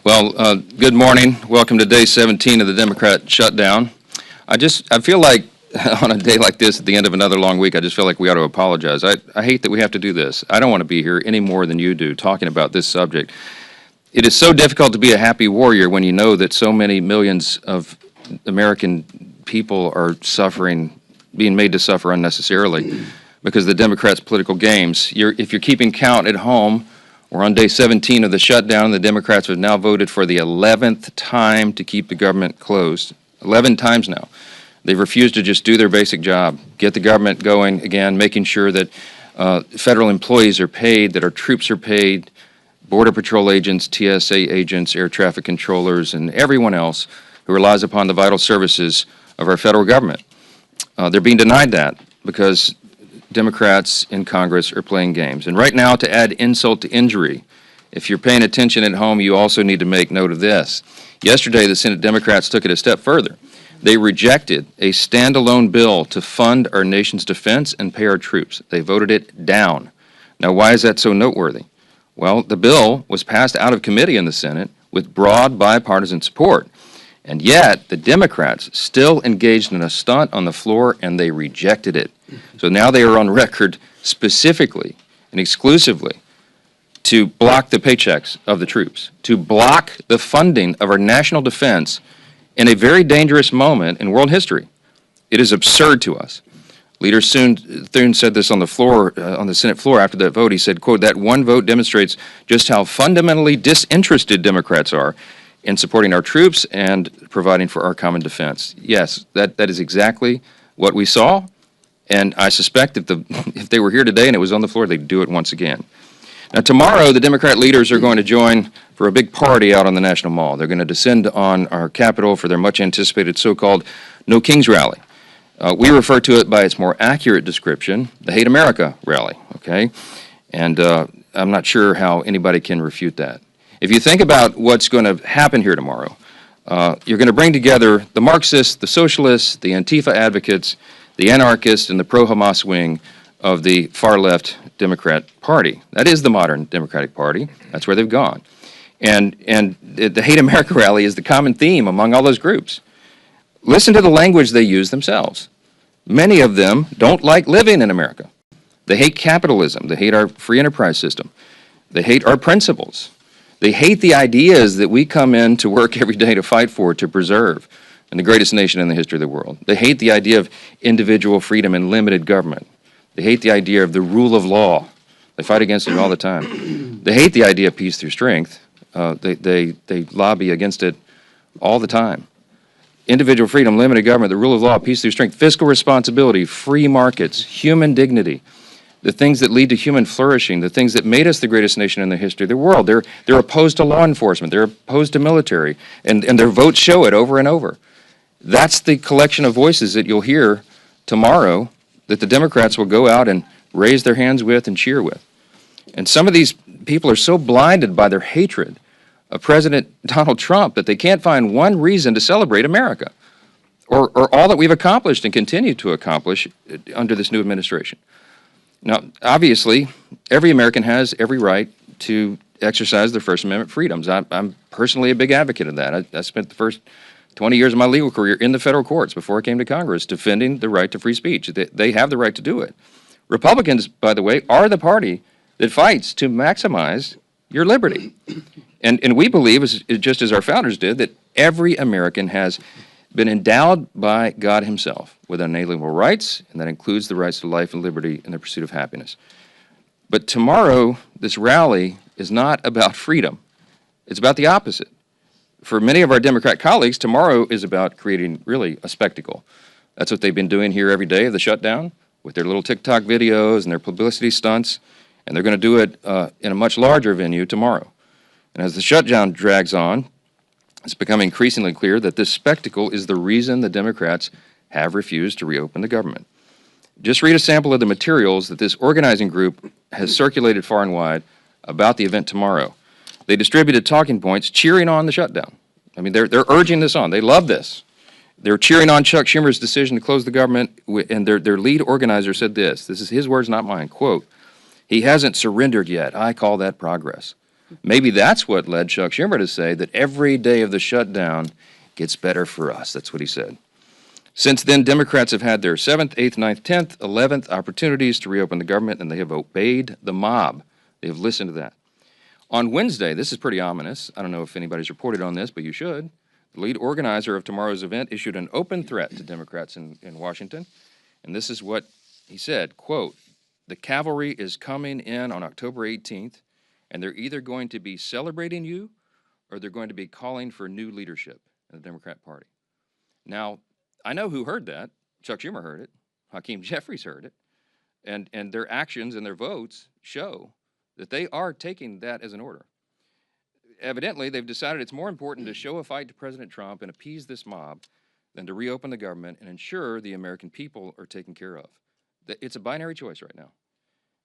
Good morning. Welcome to day 17 of the Democrat shutdown. I feel like on a day like this, at the end of another long week, I just feel like we ought to apologize. I hate that we have to do this. I don't want to be here any more than you do talking about this subject. It is so difficult to be a happy warrior when you know that so many millions of American people are suffering, being made to suffer unnecessarily because of the Democrats' political games. If you're keeping count at home, we're on day 17 of the shutdown. The Democrats have now voted for the 11th time to keep the government closed. 11 times now. They've refused to just do their basic job, get the government going again, making sure that federal employees are paid, that our troops are paid, Border Patrol agents, TSA agents, air traffic controllers, and everyone else who relies upon the vital services of our federal government. They're being denied that because Democrats in Congress are playing games. And right now, to add insult to injury, if you're paying attention at home, you also need to make note of this. Yesterday, the Senate Democrats took it a step further. They rejected a standalone bill to fund our nation's defense and pay our troops. They voted it down. Now, why is that so noteworthy? Well, the bill was passed out of committee in the Senate with broad bipartisan support. And yet, the Democrats still engaged in a stunt on the floor, and they rejected it. So now they are on record specifically and exclusively to block the paychecks of the troops, to block the funding of our national defense in a very dangerous moment in world history. It is absurd to us. Leader Thune said this on the floor, on the Senate floor after that vote. He said, quote, "That one vote demonstrates just how fundamentally disinterested Democrats are in supporting our troops and providing for our common defense." Yes, that is exactly what we saw, and I suspect that if they were here today and it was on the floor, they'd do it once again. Now, tomorrow, the Democrat leaders are going to join for a big party out on the National Mall. They're going to descend on our Capitol for their much-anticipated so-called No Kings rally. We refer to it by its more accurate description, the Hate America rally, okay? And I'm not sure how anybody can refute that. If you think about what's going to happen here tomorrow, you're going to bring together the Marxists, the socialists, the Antifa advocates, the anarchists, and the pro-Hamas wing of the far-left Democrat Party. That is the modern Democratic Party. That's where they've gone. And the Hate America rally is the common theme among all those groups. Listen to the language they use themselves. Many of them don't like living in America. They hate capitalism. They hate our free enterprise system. They hate our principles. They hate the ideas that we come in to work every day to fight for, to preserve, in the greatest nation in the history of the world. They hate the idea of individual freedom and limited government. They hate the idea of the rule of law. They fight against it all the time. They hate the idea of peace through strength. They lobby against it all the time. Individual freedom, limited government, the rule of law, peace through strength, fiscal responsibility, free markets, human dignity, the things that lead to human flourishing, the things that made us the greatest nation in the history of the world. They're opposed to law enforcement. They're opposed to military, and their votes show it over and over. That's the collection of voices that you'll hear tomorrow that the Democrats will go out and raise their hands with and cheer with. And some of these people are so blinded by their hatred of President Donald Trump that they can't find one reason to celebrate America or all that we've accomplished and continue to accomplish under this new administration. Now, obviously, every American has every right to exercise their First Amendment freedoms. I'm personally a big advocate of that. I spent the first 20 years of my legal career in the federal courts before I came to Congress defending the right to free speech. They have the right to do it. Republicans, by the way, are the party that fights to maximize your liberty. And we believe, just as our founders did, that every American has been endowed by God himself with unalienable rights, and that includes the rights to life and liberty and the pursuit of happiness. But tomorrow, this rally is not about freedom. It's about the opposite. For many of our Democrat colleagues, tomorrow is about creating really a spectacle. That's what they've been doing here every day of the shutdown with their little TikTok videos and their publicity stunts, and they're going to do it in a much larger venue tomorrow. And as the shutdown drags on, it's becoming increasingly clear that this spectacle is the reason the Democrats have refused to reopen the government. Just read a sample of the materials that this organizing group has circulated far and wide about the event tomorrow. They distributed talking points cheering on the shutdown. I mean, they're urging this on. They love this. They're cheering on Chuck Schumer's decision to close the government, and their lead organizer said this is his words, not mine, quote, "He hasn't surrendered yet. I call that progress." Maybe that's what led Chuck Schumer to say that every day of the shutdown gets better for us. That's what he said. Since then, Democrats have had their 7th, 8th, 9th, 10th, 11th opportunities to reopen the government, and they have obeyed the mob. They have listened to that. On Wednesday, this is pretty ominous. I don't know if anybody's reported on this, but you should. The lead organizer of tomorrow's event issued an open threat to Democrats in Washington, and this is what he said, quote, "The cavalry is coming in on October 18th, and they're either going to be celebrating you or they're going to be calling for new leadership in the Democrat Party." Now, I know who heard that. Chuck Schumer heard it. Hakeem Jeffries heard it. And their actions and their votes show that they are taking that as an order. Evidently, they've decided it's more important to show a fight to President Trump and appease this mob than to reopen the government and ensure the American people are taken care of. It's a binary choice right now.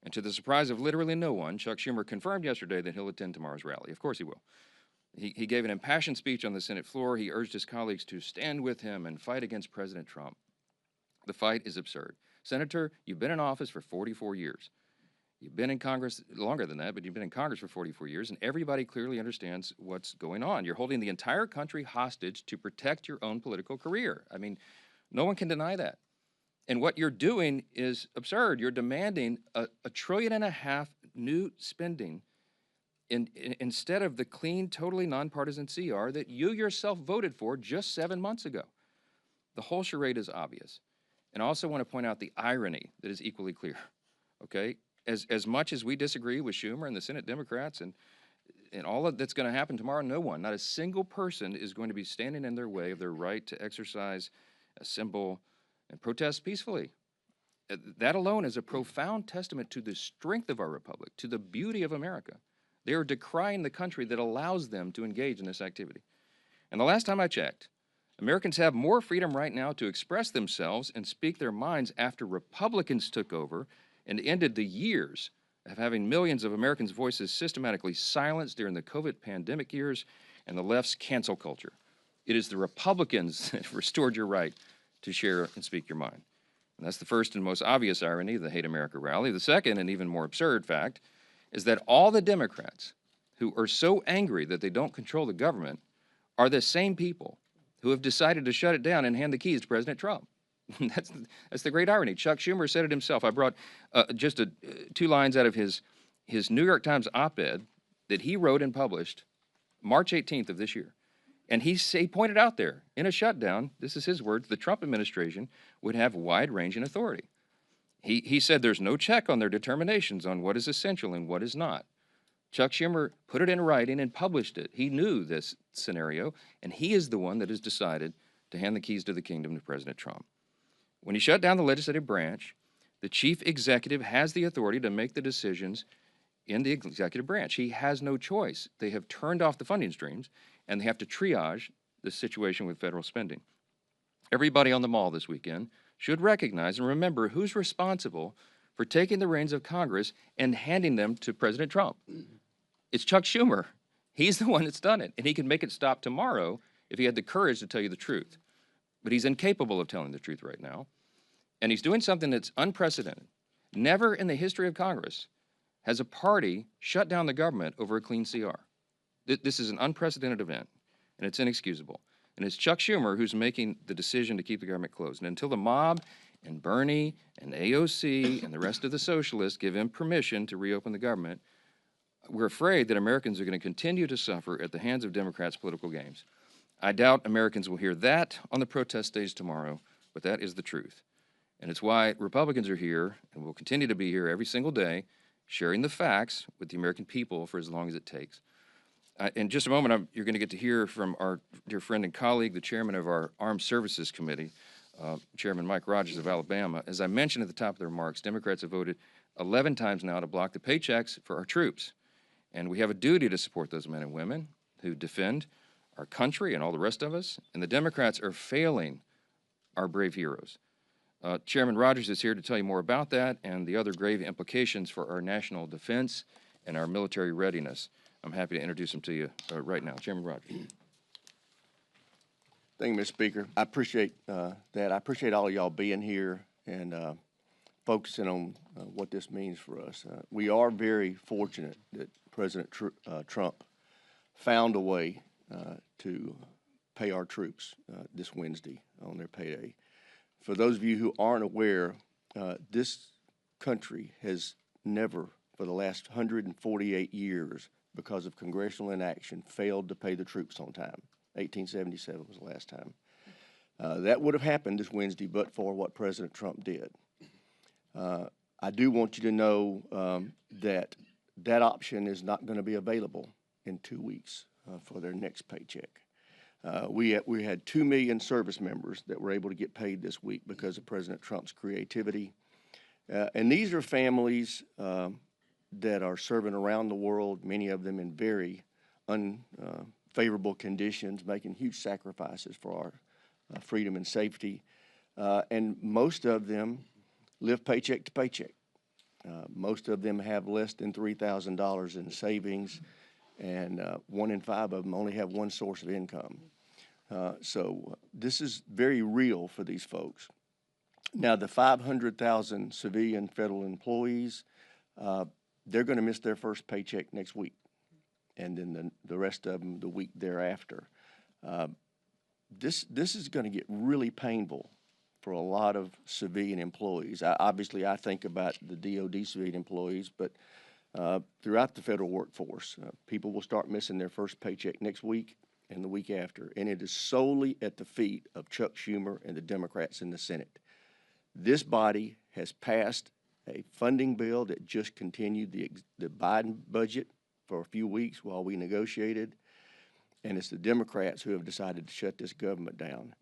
And to the surprise of literally no one, Chuck Schumer confirmed yesterday that he'll attend tomorrow's rally. Of course he will. He gave an impassioned speech on the Senate floor. He urged his colleagues to stand with him and fight against President Trump. The fight is absurd. Senator, you've been in office for 44 years. You've been in Congress longer than that, but you've been in Congress for 44 years, and everybody clearly understands what's going on. You're holding the entire country hostage to protect your own political career. I mean, no one can deny that. And what you're doing is absurd. You're demanding $1.5 trillion new spending instead of the clean, totally nonpartisan CR that you yourself voted for just 7 months ago. The whole charade is obvious. And I also want to point out the irony that is equally clear, okay? As much as we disagree with Schumer and the Senate Democrats and all of that's going to happen tomorrow, no one, not a single person is going to be standing in their way of their right to exercise, assemble, and protest peacefully. That alone is a profound testament to the strength of our republic, to the beauty of America. They are decrying the country that allows them to engage in this activity. And the last time I checked, Americans have more freedom right now to express themselves and speak their minds after Republicans took over and ended the years of having millions of Americans' voices systematically silenced during the COVID pandemic years and the left's cancel culture. It is the Republicans that restored your right to share and speak your mind. And that's the first and most obvious irony of the Hate America rally. The second and even more absurd fact is that all the Democrats who are so angry that they don't control the government are the same people who have decided to shut it down and hand the keys to President Trump. That's the great irony. Chuck Schumer said it himself. I brought just 2 lines out of his New York Times op-ed that he wrote and published March 18th of this year. And he pointed out there, in a shutdown, this is his words, the Trump administration would have wide-ranging authority. He said there's no check on their determinations on what is essential and what is not. Chuck Schumer put it in writing and published it. He knew this scenario, and he is the one that has decided to hand the keys to the kingdom to President Trump. When you shut down the legislative branch, the chief executive has the authority to make the decisions in the executive branch. He has no choice. They have turned off the funding streams, and they have to triage the situation with federal spending. Everybody on the mall this weekend should recognize and remember who's responsible for taking the reins of Congress and handing them to President Trump. It's Chuck Schumer. He's the one that's done it, and he can make it stop tomorrow if he had the courage to tell you the truth. But he's incapable of telling the truth right now, and he's doing something that's unprecedented. Never in the history of Congress has a party shut down the government over a clean CR. This is an unprecedented event, and it's inexcusable. And it's Chuck Schumer who's making the decision to keep the government closed. And until the mob and Bernie and AOC and the rest of the socialists give him permission to reopen the government, we're afraid that Americans are going to continue to suffer at the hands of Democrats' political games. I doubt Americans will hear that on the protest stage tomorrow, but that is the truth. And it's why Republicans are here and will continue to be here every single day, sharing the facts with the American people for as long as it takes. In just a moment, you're going to get to hear from our dear friend and colleague, the chairman of our Armed Services Committee, Chairman Mike Rogers of Alabama. As I mentioned at the top of the remarks, Democrats have voted 11 times now to block the paychecks for our troops. And we have a duty to support those men and women who defend our country and all the rest of us. And the Democrats are failing our brave heroes. Chairman Rogers is here to tell you more about that and the other grave implications for our national defense and our military readiness. I'm happy to introduce him to you right now. Chairman Rogers. Thank you, Mr. Speaker. I appreciate that. I appreciate all of y'all being here and focusing on what this means for us. We are very fortunate that President Trump found a way to pay our troops this Wednesday on their payday. For those of you who aren't aware, this country has never, for the last 148 years, because of congressional inaction, failed to pay the troops on time. 1877 was the last time. That would have happened this Wednesday, but for what President Trump did. I do want you to know that that option is not going to be available in 2 weeks for their next paycheck. We had 2 million service members that were able to get paid this week because of President Trump's creativity. And these are families that are serving around the world, many of them in very unfavorable conditions, making huge sacrifices for our freedom and safety. And most of them live paycheck to paycheck. Most of them have less than $3,000 in savings, and 1 in 5 of them only have one source of income. So this is very real for these folks. Now, the 500,000 civilian federal employees, they're going to miss their first paycheck next week, and then the rest of them the week thereafter. This is going to get really painful for a lot of civilian employees. Obviously, I think about the DOD civilian employees, but throughout the federal workforce, people will start missing their first paycheck next week and the week after, and it is solely at the feet of Chuck Schumer and the Democrats in the Senate. This body has passed a funding bill that just continued the Biden budget for a few weeks while we negotiated, and it's the Democrats who have decided to shut this government down.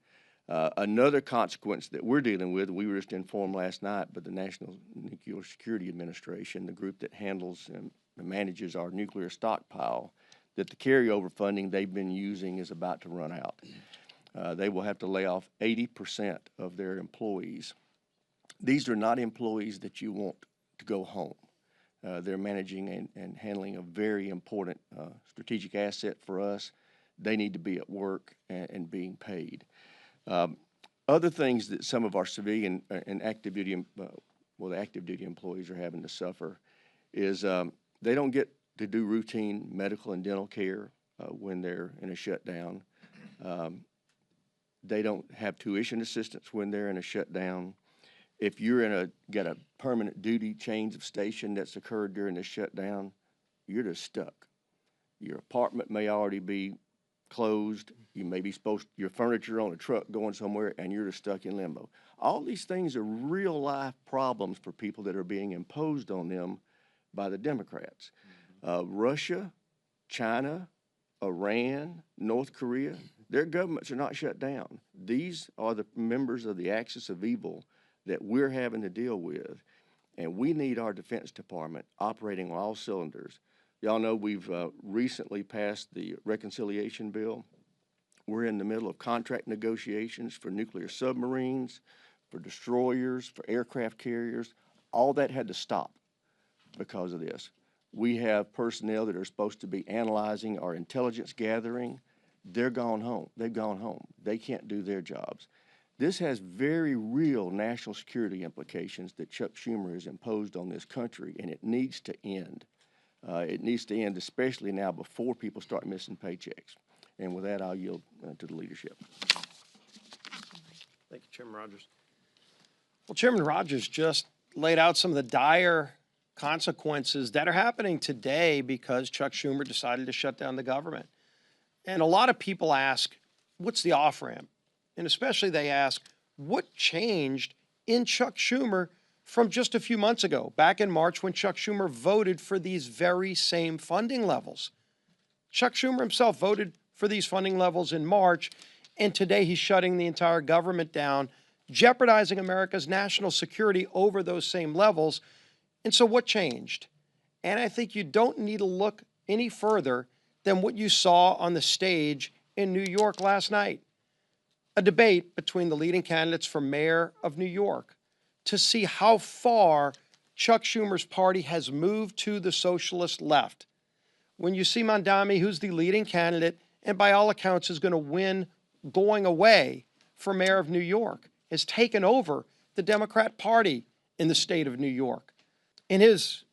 Another consequence that we're dealing with, we were just informed last night by the National Nuclear Security Administration, the group that handles and manages our nuclear stockpile, that the carryover funding they've been using is about to run out. They will have to lay off 80% of their employees. These are not employees that you want to go home. They're managing and handling a very important strategic asset for us. They need to be at work and being paid. Other things that some of our civilian and active duty, the active duty employees are having to suffer is they don't get to do routine medical and dental care when they're in a shutdown. They don't have tuition assistance when they're in a shutdown. If you're got a permanent duty change of station that's occurred during the shutdown, you're just stuck. Your apartment may already be closed. You may be your furniture on a truck going somewhere, and you're just stuck in limbo. All these things are real life problems for people that are being imposed on them by the Democrats. Russia, China, Iran, North Korea, their governments are not shut down. These are the members of the axis of evil that we're having to deal with, and we need our Defense Department operating on all cylinders. Y'all know we've recently passed the reconciliation bill. We're in the middle of contract negotiations for nuclear submarines, for destroyers, for aircraft carriers. All that had to stop because of this. We have personnel that are supposed to be analyzing our intelligence gathering. They're gone home. They've gone home. They can't do their jobs. This has very real national security implications that Chuck Schumer has imposed on this country, and it needs to end. It needs to end, especially now before people start missing paychecks. And with that, I'll yield to the leadership. Thank you, Chairman Rogers. Well, Chairman Rogers just laid out some of the dire consequences that are happening today because Chuck Schumer decided to shut down the government. And a lot of people ask, what's the off-ramp? And especially they ask, what changed in Chuck Schumer from just a few months ago, back in March when Chuck Schumer voted for these very same funding levels? Chuck Schumer himself voted for these funding levels in March, and today he's shutting the entire government down, jeopardizing America's national security over those same levels. And so what changed? And I think you don't need to look any further than what you saw on the stage in New York last night. A debate between the leading candidates for mayor of New York to see how far Chuck Schumer's party has moved to the socialist left. When you see Mondami, who's the leading candidate, and by all accounts is going to win going away for mayor of New York, has taken over the Democrat Party in the state of New York. And his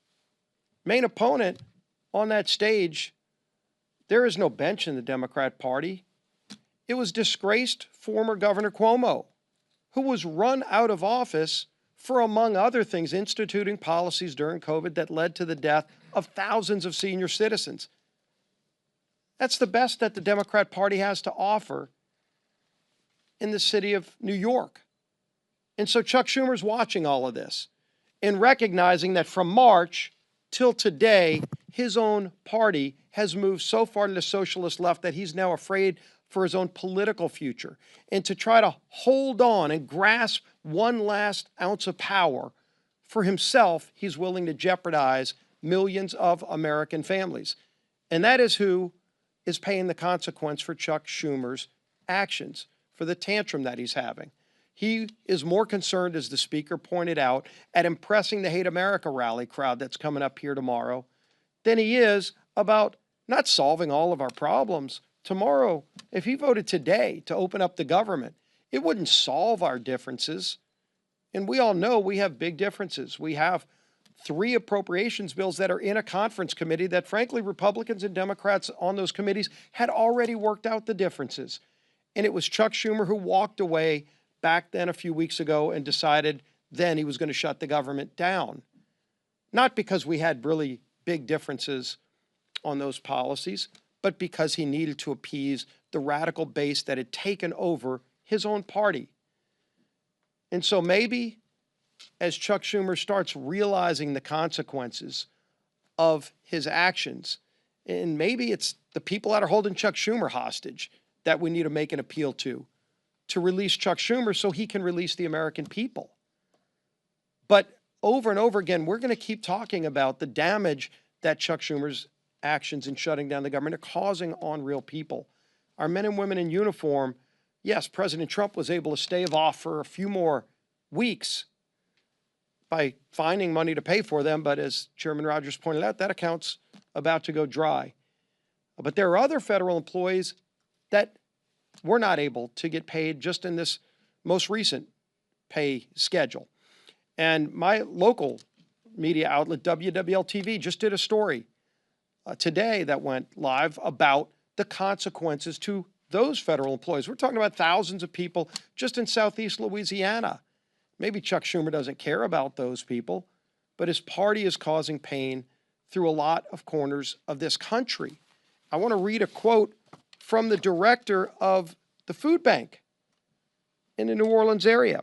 main opponent on that stage, there is no bench in the Democrat Party. It was disgraced former Governor Cuomo, who was run out of office for, among other things, instituting policies during COVID that led to the death of thousands of senior citizens. That's the best that the Democrat Party has to offer in the city of New York. And so Chuck Schumer's watching all of this and recognizing that from March till today, his own party has moved so far to the socialist left that he's now afraid for his own political future. And to try to hold on and grasp one last ounce of power for himself, he's willing to jeopardize millions of American families. And that is who is paying the consequence for Chuck Schumer's actions, for the tantrum that he's having. He is more concerned, as the speaker pointed out, at impressing the Hate America rally crowd that's coming up here tomorrow than he is about not solving all of our problems. Tomorrow, if he voted today to open up the government, it wouldn't solve our differences. And we all know we have big differences. We have 3 appropriations bills that are in a conference committee that, frankly, Republicans and Democrats on those committees had already worked out the differences. And it was Chuck Schumer who walked away back then a few weeks ago and decided then he was going to shut the government down. Not because we had really big differences on those policies, but because he needed to appease the radical base that had taken over his own party. And so maybe as Chuck Schumer starts realizing the consequences of his actions, and maybe it's the people that are holding Chuck Schumer hostage that we need to make an appeal to release Chuck Schumer so he can release the American people. But over and over again, we're going to keep talking about the damage that Chuck Schumer's actions in shutting down the government are causing on real people. Our men and women in uniform, yes, President Trump was able to stave off for a few more weeks by finding money to pay for them, but as Chairman Rogers pointed out, that account's about to go dry. But there are other federal employees that were not able to get paid just in this most recent pay schedule. And my local media outlet, WWL-TV, just did a story today that went live about the consequences to those federal employees. We're talking about thousands of people just in Southeast Louisiana. Maybe Chuck Schumer doesn't care about those people, but his party is causing pain through a lot of corners of this country. I want to read a quote from the director of the food bank in the New Orleans area.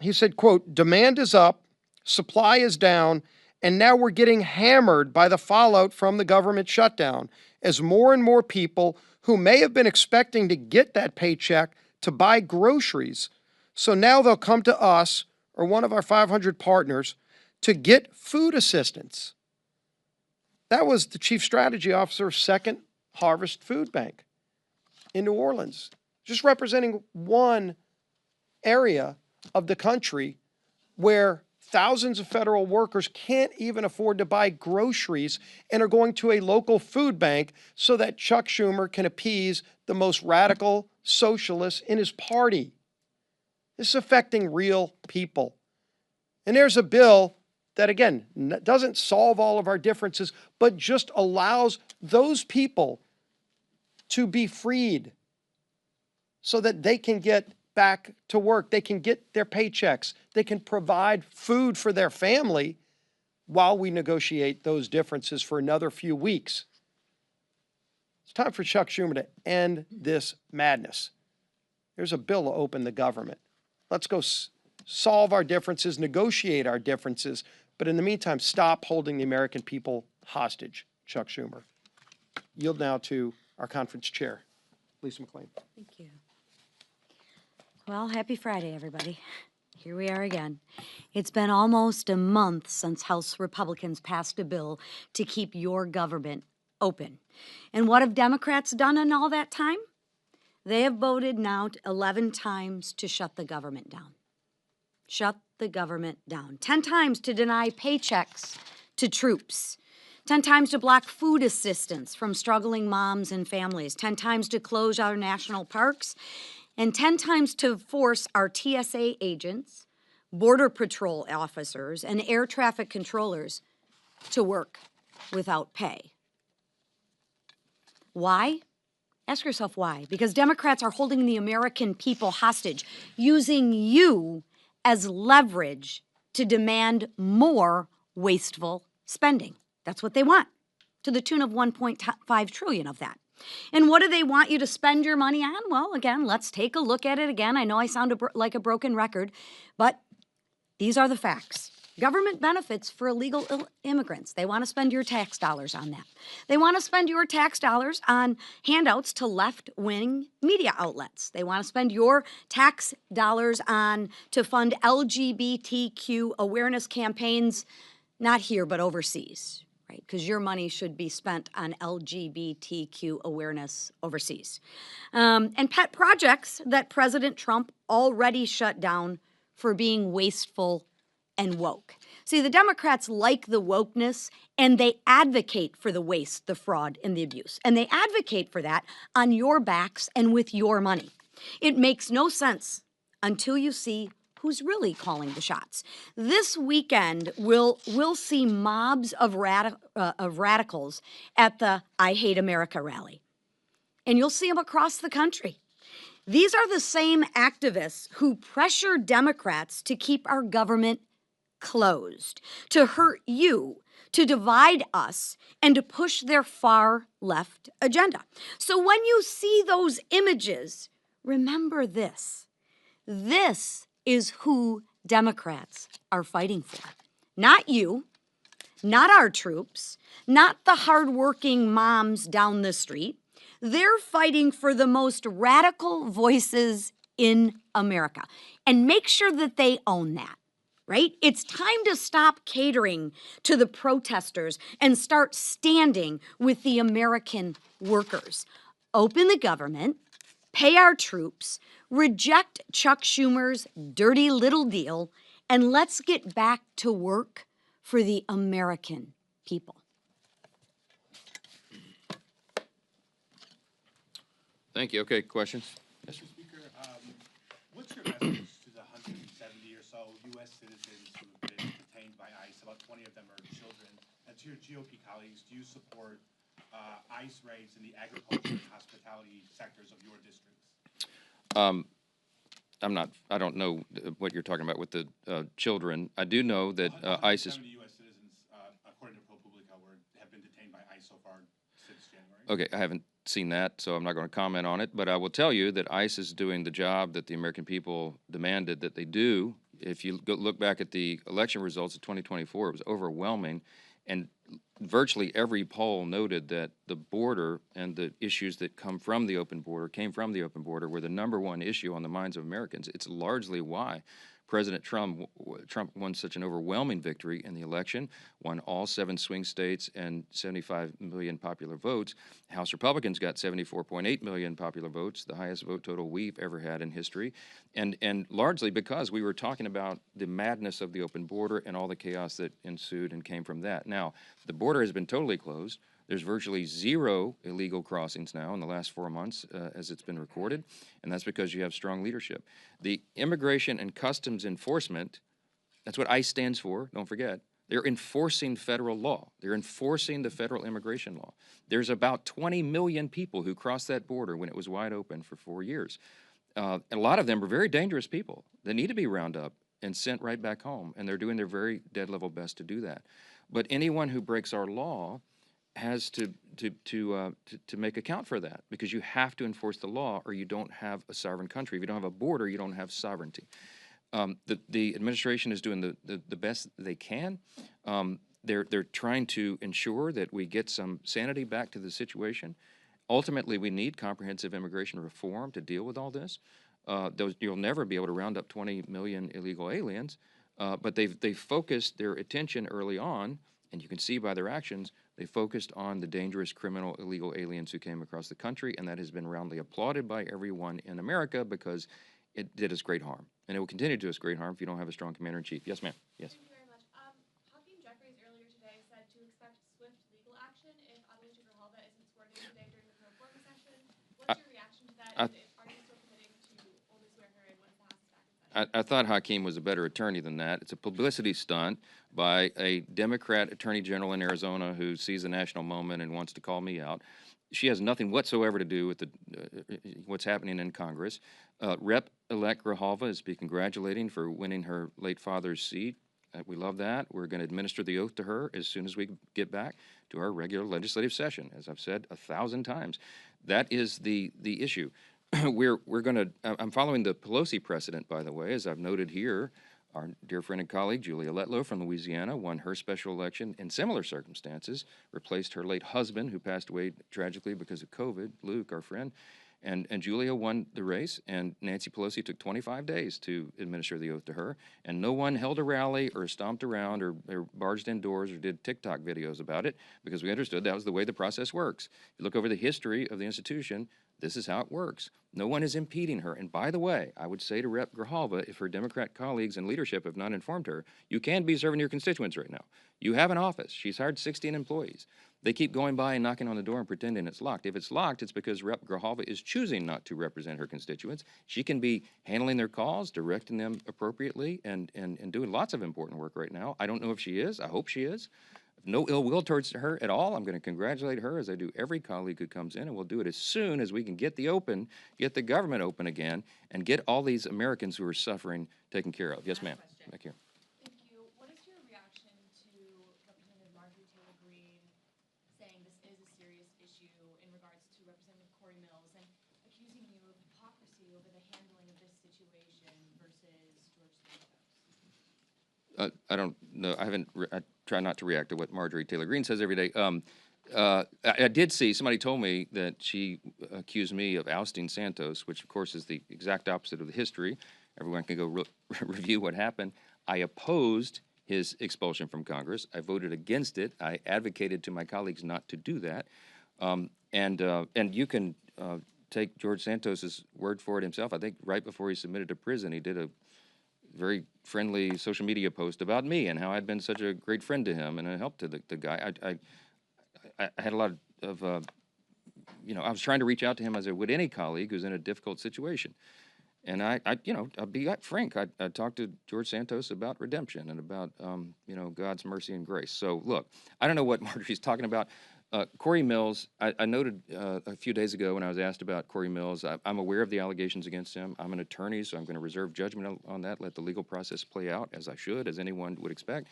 He said, quote, "Demand is up, supply is down, and now we're getting hammered by the fallout from the government shutdown as more and more people who may have been expecting to get that paycheck to buy groceries, so now they'll come to us or one of our 500 partners to get food assistance." That was the chief strategy officer of Second Harvest Food Bank in New Orleans, just representing one area of the country where thousands of federal workers can't even afford to buy groceries and are going to a local food bank so that Chuck Schumer can appease the most radical socialists in his party. This is affecting real people. And there's a bill that, again, doesn't solve all of our differences, but just allows those people to be freed so that they can get back to work. They can get their paychecks. They can provide food for their family while we negotiate those differences for another few weeks. It's time for Chuck Schumer to end this madness. There's a bill to open the government. Let's go solve our differences, negotiate our differences, but in the meantime, stop holding the American people hostage, Chuck Schumer. Yield now to our conference chair, Lisa McClain. Thank you. Well, happy Friday, everybody. Here we are again. It's been almost a month since House Republicans passed a bill to keep your government open. And what have Democrats done in all that time? They have voted now 11 times to shut the government down. Shut the government down. 10 times to deny paychecks to troops. 10 times to block food assistance from struggling moms and families. 10 times to close our national parks. And 10 times to force our TSA agents, Border Patrol officers, and air traffic controllers to work. without pay. Why? Ask yourself why. Because Democrats are holding the American people hostage, using you as leverage to demand more wasteful spending. That's what they want, to the tune of 1.5 trillion of that. And what do they want you to spend your money on? Well, again, let's take a look at it again. I know I sound like a broken record, but these are the facts. Government benefits for illegal immigrants. They want to spend your tax dollars on that. They want to spend your tax dollars on handouts to left-wing media outlets. They want to spend your tax dollars to fund LGBTQ awareness campaigns, not here, but overseas, right? Because your money should be spent on LGBTQ awareness overseas. And pet projects that President Trump already shut down for being wasteful and woke. See, the Democrats like the wokeness, and they advocate for the waste, the fraud, and the abuse. And they advocate for that on your backs and with your money. It makes no sense until you see who's really calling the shots. This weekend, we'll see mobs of radicals at the I Hate America rally. And you'll see them across the country. These are the same activists who pressure Democrats to keep our government closed, to hurt you, to divide us, and to push their far left agenda. So when you see those images, remember this. This is who Democrats are fighting for. Not you, not our troops, not the hardworking moms down the street. They're fighting for the most radical voices in America. And make sure that they own that, right? It's time to stop catering to the protesters and start standing with the American workers. Open the government, pay our troops, reject Chuck Schumer's dirty little deal, and let's get back to work for the American people. Thank you. Okay, questions? Yes, sir. Speaker, what's your message to the 170 or so U.S. citizens who have been detained by ICE? About 20 of them are children. And to your GOP colleagues, do you support ICE raids in the agriculture and hospitality sectors of your districts? I don't know what you're talking about with the children. I do know that ICE is. 170 U.S. citizens, according to ProPublica, have been detained by ICE so far since January. Okay, I haven't seen that, so I'm not going to comment on it. But I will tell you that ICE is doing the job that the American people demanded that they do. If you look back at the election results of 2024, it was overwhelming. And virtually every poll noted that the border and the issues that came from the open border were the number one issue on the minds of Americans. It's largely why President Trump won such an overwhelming victory in the election, won all 7 swing states and 75 million popular votes. House Republicans got 74.8 million popular votes, the highest vote total we've ever had in history, and largely because we were talking about the madness of the open border and all the chaos that ensued and came from that. Now, the border has been totally closed. There's virtually 0 illegal crossings now in the last 4 months as it's been recorded, and that's because you have strong leadership. The Immigration and Customs Enforcement, that's what ICE stands for, don't forget. They're enforcing federal law. They're enforcing the federal immigration law. There's about 20 million people who crossed that border when it was wide open for 4 years. And a lot of them are very dangerous people that need to be rounded up and sent right back home, and they're doing their very dead level best to do that. But anyone who breaks our law has to make account for that, because you have to enforce the law or you don't have a sovereign country. If you don't have a border, you don't have sovereignty. The administration is doing the best they can. They're trying to ensure that we get some sanity back to the situation. Ultimately, we need comprehensive immigration reform to deal with all this. You'll never be able to round up 20 million illegal aliens, but they've focused their attention early on, and you can see by their actions, they focused on the dangerous criminal illegal aliens who came across the country, and that has been roundly applauded by everyone in America because it did us great harm. And it will continue to do us great harm if you don't have a strong commander-in-chief. Yes, ma'am. Yes. Thank you very much. Hakeem Jeffries earlier today said to expect swift legal action if Adelita Grijalva isn't sworn in today during the pro forma session. What's your reaction to that? And are you still committing to only swear her in once the House is back in I thought Hakeem was a better attorney than that. It's a publicity stunt by a Democrat attorney general in Arizona who sees the national moment and wants to call me out. She has nothing whatsoever to do with what's happening in Congress. Rep-elect Grijalva is to be congratulating for winning her late father's seat. We love that. We're going to administer the oath to her as soon as we get back to our regular legislative session, as I've said 1,000 times. That is the issue. We're going to, I'm following the Pelosi precedent, by the way, as I've noted here. Our dear friend and colleague, Julia Letlow from Louisiana, won her special election in similar circumstances, replaced her late husband, who passed away tragically because of COVID, Luke, our friend. And Julia won the race, and Nancy Pelosi took 25 days to administer the oath to her, and no one held a rally or stomped around or barged indoors or did TikTok videos about it, because we understood that was the way the process works. If you look over the history of the institution, this is how it works. No one is impeding her. And by the way, I would say to Rep. Grijalva, if her Democrat colleagues and leadership have not informed her, you can be serving your constituents right now. You have an office. She's hired 16 employees. They keep going by and knocking on the door and pretending it's locked. If it's locked, it's because Rep. Grijalva is choosing not to represent her constituents. She can be handling their calls, directing them appropriately, and doing lots of important work right now. I don't know if she is. I hope she is. No ill will towards her at all. I'm going to congratulate her, as I do every colleague who comes in, and we'll do it as soon as we can get the government open again, and get all these Americans who are suffering taken care of. Yes, ma'am. Back here. Thank you. What is your reaction to Representative Marjorie Taylor Greene saying this is a serious issue in regards to Representative Corey Mills and accusing you of hypocrisy over the handling of this situation versus George Santos? I don't know. I try not to react to what Marjorie Taylor Greene says every day. I did see, somebody told me that she accused me of ousting Santos, which of course is the exact opposite of the history. Everyone can go review what happened. I opposed his expulsion from Congress. I voted against it. I advocated to my colleagues not to do that. And you can take George Santos's word for it himself. I think right before he submitted to prison, he did a very friendly social media post about me and how I'd been such a great friend to him and a help to the guy. I had a lot of, I was trying to reach out to him as I would any colleague who's in a difficult situation. And I'll be frank. I talked to George Santos about redemption and about, God's mercy and grace. So look, I don't know what Marjorie's talking about. Corey Mills, I noted a few days ago when I was asked about Corey Mills, I'm aware of the allegations against him. I'm an attorney, so I'm going to reserve judgment on that, let the legal process play out, as I should, as anyone would expect.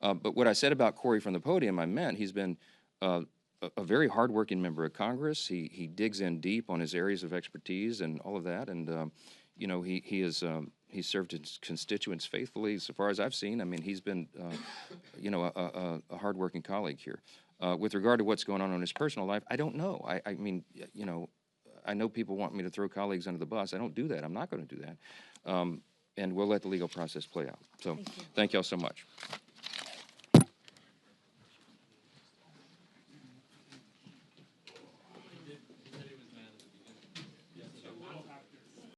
But what I said about Corey from the podium, I meant he's been a very hardworking member of Congress. He digs in deep on his areas of expertise and all of that, and he's served his constituents faithfully, so far as I've seen. I mean, he's been, a hardworking colleague here. With regard to what's going on in his personal life, I don't know. I mean, I know people want me to throw colleagues under the bus. I don't do that. I'm not going to do that. And we'll let the legal process play out. So thank y'all so much.